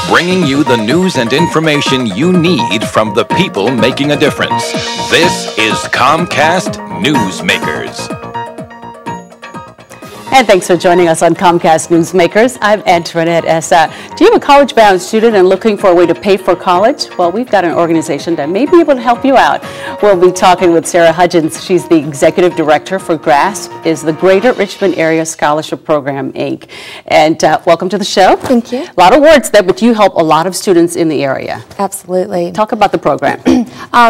bringing you the news and information you need from the people making a difference. This is Comcast Newsmakers. And thanks for joining us on Comcast Newsmakers. I'm Antoinette Essa. Do you have a college-bound student and looking for a way to pay for college? Well, we've got an organization that may be able to help you out. We'll be talking with Sarah Hudgens. She's the Executive Director for GRASP, is the Greater Richmond Area Scholarship Program, Inc. And welcome to the show. Thank you. A lot of words there, but you help a lot of students in the area. Absolutely. Talk about the program.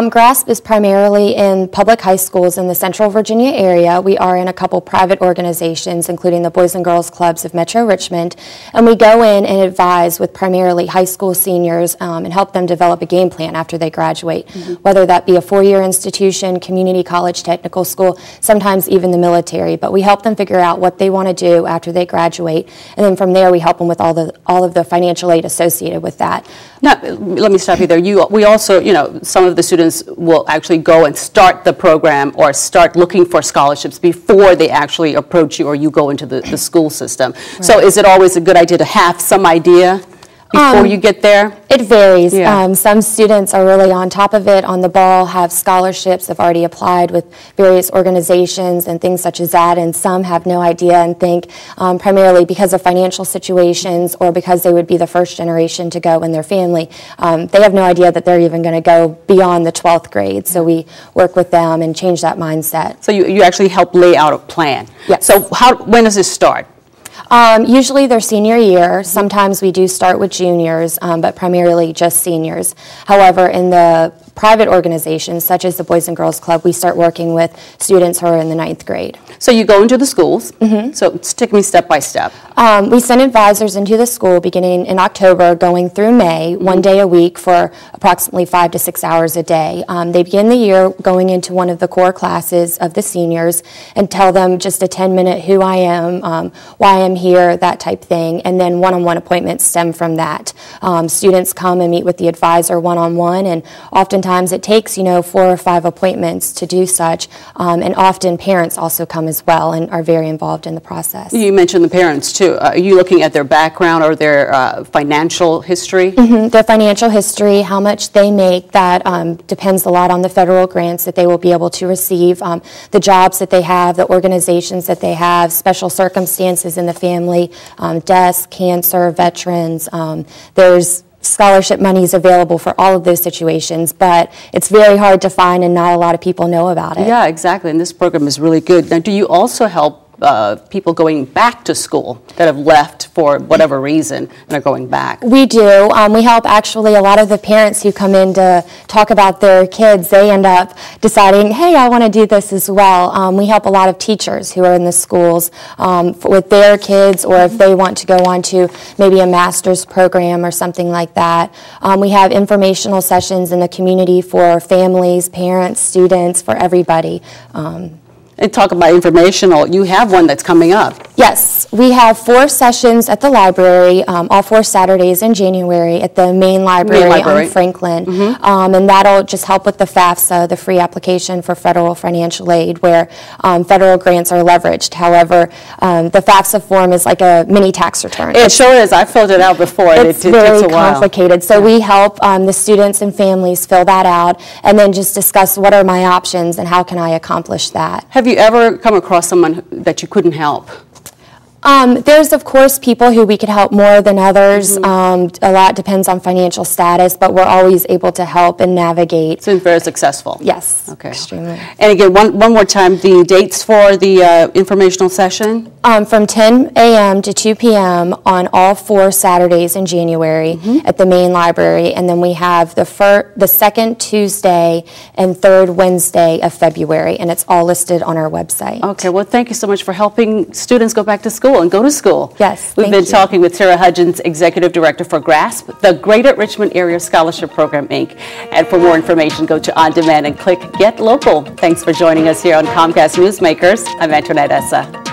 GRASP is primarily in public high schools in the Central Virginia area. We are in a couple private organizations, including the Boys and Girls Clubs of Metro Richmond, and we go in and advise with primarily high school seniors and help them develop a game plan after they graduate, whether that be a four-year institution, community college, technical school, sometimes even the military. But we help them figure out what they want to do after they graduate, and then from there we help them with all of the financial aid associated with that. Now, let me stop you there. We also, some of the students will actually go and start the program or start looking for scholarships before they actually approach you or you go into the school system. Right. So is it always a good idea to have some idea before you get there? It varies. Yeah. Some students are really on top of it, on the ball, have scholarships, have already applied with various organizations and things such as that, and some have no idea and think primarily because of financial situations or because they would be the first generation to go in their family, they have no idea that they're even going to go beyond the 12th grade. So we work with them and change that mindset. So you actually help lay out a plan. Yes. So when does this start? Usually their senior year. Sometimes we do start with juniors, but primarily just seniors. However, in the private organizations, such as the Boys and Girls Club, we start working with students who are in the 9th grade. So you go into the schools. So take me step by step. We send advisors into the school beginning in October, going through May, one day a week for approximately 5 to 6 hours a day. They begin the year going into one of the core classes of the seniors and tell them just a 10-minute who I am, why I'm here, that type thing, and then one-on-one appointments stem from that. Students come and meet with the advisor one-on-one, and oftentimes it takes, 4 or 5 appointments to do such, and often parents also come as well and are very involved in the process. You mentioned the parents too. Are you looking at their background or their financial history? Their financial history, how much they make, that depends a lot on the federal grants that they will be able to receive, the jobs that they have, the organizations that they have, special circumstances in the family, death, cancer, veterans. There's scholarship monies available for all of those situations, but it's very hard to find and not a lot of people know about it. Yeah, exactly, and this program is really good. Now, do you also help people going back to school that have left for whatever reason and are going back? We do. We help actually a lot of the parents who come in to talk about their kids. They end up deciding, hey, I want to do this as well. We help a lot of teachers who are in the schools with their kids, or if they want to go on to maybe a master's program or something like that. We have informational sessions in the community for families, parents, students, for everybody. And talk about informational, you have one that's coming up. Yes, we have 4 sessions at the library, all 4 Saturdays in January at the main library on Franklin. And that'll just help with the FAFSA, the free application for federal financial aid, where federal grants are leveraged. However, the FAFSA form is like a mini tax return. It sure is. I filled it out before. It's very complicated. So we help the students and families fill that out and then just discuss what are my options and how can I accomplish that. Have you ever come across someone that you couldn't help? There's, of course, people who we could help more than others. A lot depends on financial status, but we're always able to help and navigate. So it's very successful. Yes, okay. Extremely. And again, one more time, the dates for the informational session? From 10 a.m. to 2 p.m. on all 4 Saturdays in January at the main library, and then we have the second Tuesday and third Wednesday of February, and it's all listed on our website. Okay, well, thank you so much for helping students go back to school and go to school. Yes, We've been talking with Sarah Hudgens, Executive Director for GRASP, the Greater Richmond Area Scholarship Program, Inc. And for more information, go to On Demand and click Get Local. Thanks for joining us here on Comcast Newsmakers. I'm Antoinette Essa.